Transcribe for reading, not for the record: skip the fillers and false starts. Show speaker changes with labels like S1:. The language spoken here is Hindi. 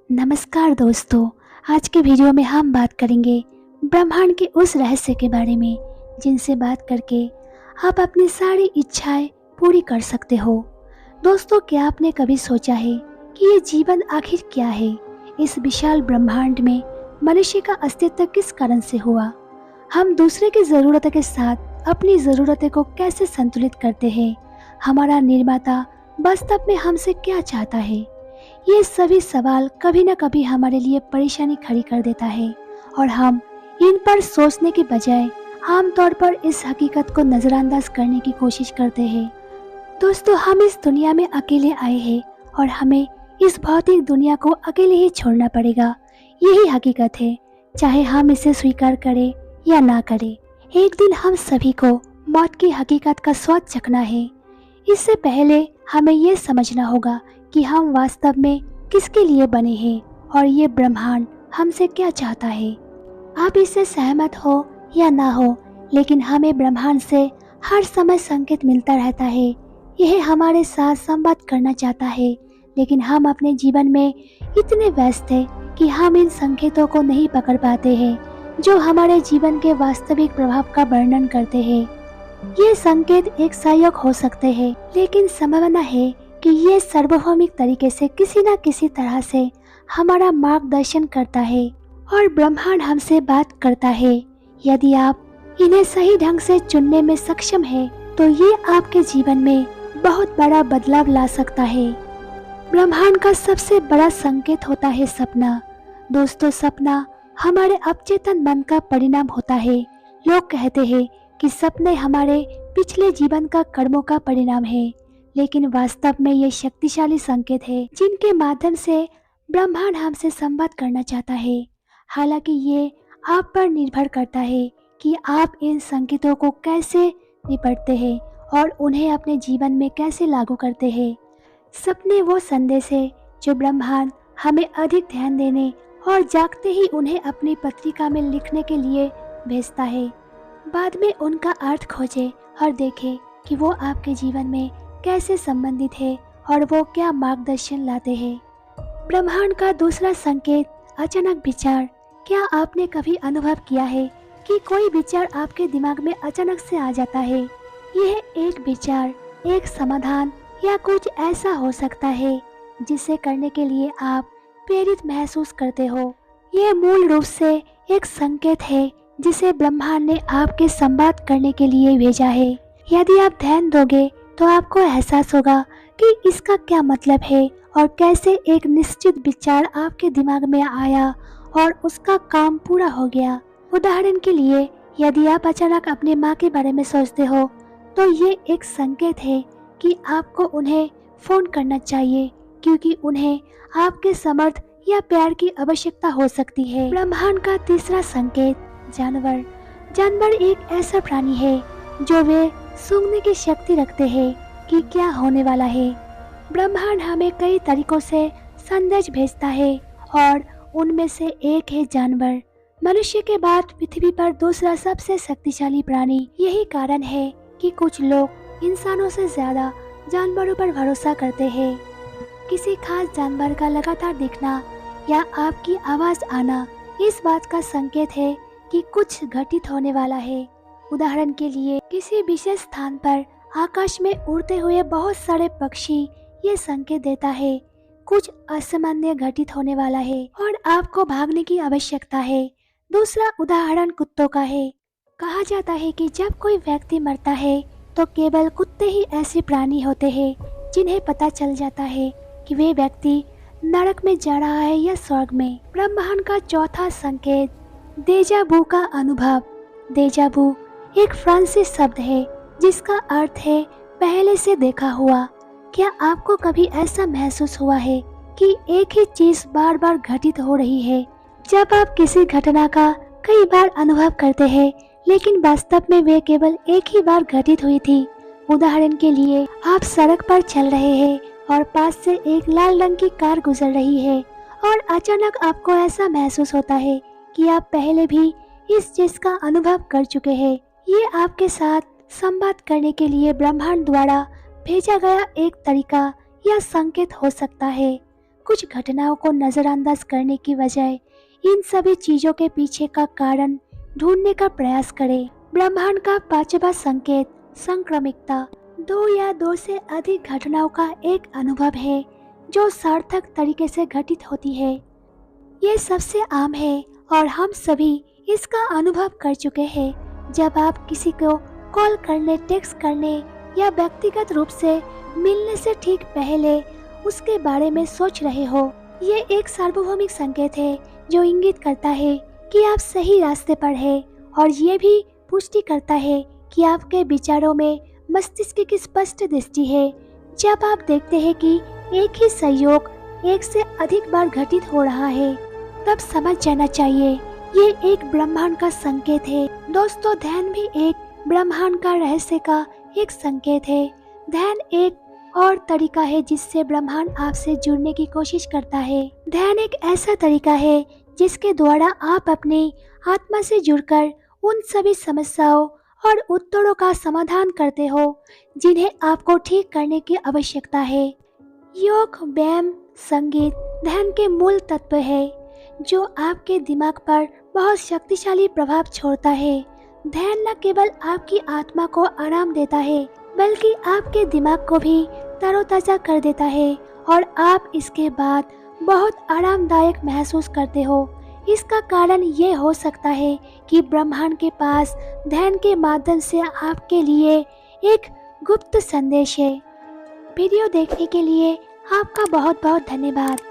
S1: नमस्कार दोस्तों। आज के वीडियो में हम बात करेंगे ब्रह्मांड के उस रहस्य के बारे में जिनसे बात करके आप अपनी सारी इच्छाएं पूरी कर सकते हो। दोस्तों, क्या आपने कभी सोचा है कि ये जीवन आखिर क्या है? इस विशाल ब्रह्मांड में मनुष्य का अस्तित्व किस कारण से हुआ? हम दूसरे की ज़रूरतों के साथ अपनी ज़रूरतों को कैसे संतुलित करते हैं? हमारा निर्माता वास्तव में हमसे क्या चाहता है? ये सभी सवाल कभी न कभी हमारे लिए परेशानी खड़ी कर देता है और हम इन पर सोचने के बजाय आमतौर पर इस हकीकत को नज़रअंदाज करने की कोशिश करते हैं। दोस्तों, हम इस दुनिया में अकेले आए हैं और हमें इस भौतिक दुनिया को अकेले ही छोड़ना पड़ेगा। यही हकीकत है, चाहे हम इसे स्वीकार करें या ना करें। एक दिन हम सभी को मौत की हकीकत का स्वाद चखना है। इससे पहले हमें ये समझना होगा कि हम वास्तव में किसके लिए बने हैं और ये ब्रह्मांड हमसे क्या चाहता है। आप इससे सहमत हो या ना हो, लेकिन हमें ब्रह्मांड से हर समय संकेत मिलता रहता है। यह हमारे साथ संवाद करना चाहता है, लेकिन हम अपने जीवन में इतने व्यस्त हैं कि हम इन संकेतों को नहीं पकड़ पाते हैं जो हमारे जीवन के वास्तविक प्रभाव का वर्णन करते हैं। ये संकेत एक सहायक हो सकते हैं, लेकिन संभावना है कि ये सार्वभौमिक तरीके से किसी न किसी तरह से हमारा मार्गदर्शन करता है और ब्रह्मांड हमसे बात करता है। यदि आप इन्हें सही ढंग से चुनने में सक्षम हैं, तो ये आपके जीवन में बहुत बड़ा बदलाव ला सकता है। ब्रह्मांड का सबसे बड़ा संकेत होता है सपना। दोस्तों, सपना हमारे अवचेतन मन का परिणाम होता है। लोग कहते हैं कि सपने हमारे पिछले जीवन का कर्मों का परिणाम है, लेकिन वास्तव में ये शक्तिशाली संकेत है जिनके माध्यम से ब्रह्मांड हमसे संवाद करना चाहता है। हालांकि ये आप पर निर्भर करता है कि आप इन संकेतों को कैसे निपटते हैं और उन्हें अपने जीवन में कैसे लागू करते हैं। सपने वो संदेश है जो ब्रह्मांड हमें अधिक ध्यान देने और जागते ही उन्हें अपनी पत्रिका में लिखने के लिए भेजता है। बाद में उनका अर्थ खोजें और देखें कि वो आपके जीवन में कैसे संबंधित है और वो क्या मार्गदर्शन लाते हैं। ब्रह्मांड का दूसरा संकेत अचानक विचार। क्या आपने कभी अनुभव किया है कि कोई विचार आपके दिमाग में अचानक से आ जाता है? यह एक विचार, एक समाधान या कुछ ऐसा हो सकता है जिसे करने के लिए आप प्रेरित महसूस करते हो। यह मूल रूप से एक संकेत है जिसे ब्रह्मांड ने आपके संवाद करने के लिए भेजा है। यदि आप ध्यान दोगे तो आपको एहसास होगा कि इसका क्या मतलब है और कैसे एक निश्चित विचार आपके दिमाग में आया और उसका काम पूरा हो गया। उदाहरण के लिए, यदि आप अचानक अपनी माँ के बारे में सोचते हो, तो ये एक संकेत है कि आपको उन्हें फोन करना चाहिए, क्योंकि उन्हें आपके समर्थ या प्यार की आवश्यकता हो सकती है। ब्रह्मांड का तीसरा संकेत जानवर। जानवर एक ऐसा प्राणी है जो वे सूंघने की शक्ति रखते हैं कि क्या होने वाला है। ब्रह्मांड हमें कई तरीकों से संदेश भेजता है और उनमें से एक है जानवर। मनुष्य के बाद पृथ्वी पर दूसरा सबसे शक्तिशाली प्राणी। यही कारण है कि कुछ लोग इंसानों से ज्यादा जानवरों पर भरोसा करते हैं। किसी खास जानवर का लगातार दिखना या आपकी आवाज आना इस बात का संकेत है कि कुछ घटित होने वाला है। उदाहरण के लिए, किसी विशेष स्थान पर आकाश में उड़ते हुए बहुत सारे पक्षी ये संकेत देता है कुछ असामान्य घटित होने वाला है और आपको भागने की आवश्यकता है। दूसरा उदाहरण कुत्तों का है। कहा जाता है कि जब कोई व्यक्ति मरता है तो केवल कुत्ते ही ऐसे प्राणी होते हैं जिन्हें पता चल जाता है कि वे व्यक्ति नरक में जा रहा है या स्वर्ग में। ब्रह्मांड का चौथा संकेत देजा वू का अनुभव। देजा वू एक फ्रांसीसी शब्द है जिसका अर्थ है पहले से देखा हुआ। क्या आपको कभी ऐसा महसूस हुआ है कि एक ही चीज बार बार घटित हो रही है? जब आप किसी घटना का कई बार अनुभव करते हैं, लेकिन वास्तव में वे केवल एक ही बार घटित हुई थी। उदाहरण के लिए, आप सड़क पर चल रहे हैं और पास से एक लाल रंग की कार गुजर रही है और अचानक आपको ऐसा महसूस होता है कि आप पहले भी इस चीज का अनुभव कर चुके हैं। ये आपके साथ संवाद करने के लिए ब्रह्मांड द्वारा भेजा गया एक तरीका या संकेत हो सकता है। कुछ घटनाओं को नज़रअंदाज करने की बजाय इन सभी चीज़ों के पीछे का कारण ढूंढने का प्रयास करें। ब्रह्मांड का पांचवा संकेत संक्रमिकता दो या दो से अधिक घटनाओं का एक अनुभव है जो सार्थक तरीके से घटित होती है। ये सबसे आम है और हम सभी इसका अनुभव कर चुके हैं। जब आप किसी को कॉल करने, टेक्स्ट करने या व्यक्तिगत रूप से मिलने से ठीक पहले उसके बारे में सोच रहे हो, ये एक सार्वभौमिक संकेत है जो इंगित करता है कि आप सही रास्ते पर हैं और ये भी पुष्टि करता है कि आपके विचारों में मस्तिष्क की स्पष्ट दृष्टि है। जब आप देखते हैं कि एक ही संयोग एक से अधिक बार घटित हो रहा है, तब समझ जाना चाहिए ये एक ब्रह्मांड का संकेत है। दोस्तों, ध्यान भी एक ब्रह्मांड का रहस्य का एक संकेत है। ध्यान एक और तरीका है जिससे ब्रह्मांड आपसे जुड़ने की कोशिश करता है। ध्यान एक ऐसा तरीका है जिसके द्वारा आप अपनी आत्मा से जुड़कर उन सभी समस्याओं और उत्तरों का समाधान करते हो जिन्हें आपको ठीक करने की आवश्यकता है। योग, व्यायाम, संगीत ध्यान के मूल तत्व है जो आपके दिमाग पर बहुत शक्तिशाली प्रभाव छोड़ता है। ध्यान न केवल आपकी आत्मा को आराम देता है बल्कि आपके दिमाग को भी तरोताजा कर देता है और आप इसके बाद बहुत आरामदायक महसूस करते हो। इसका कारण ये हो सकता है कि ब्रह्मांड के पास ध्यान के माध्यम से आपके लिए एक गुप्त संदेश है। वीडियो देखने के लिए आपका बहुत बहुत धन्यवाद।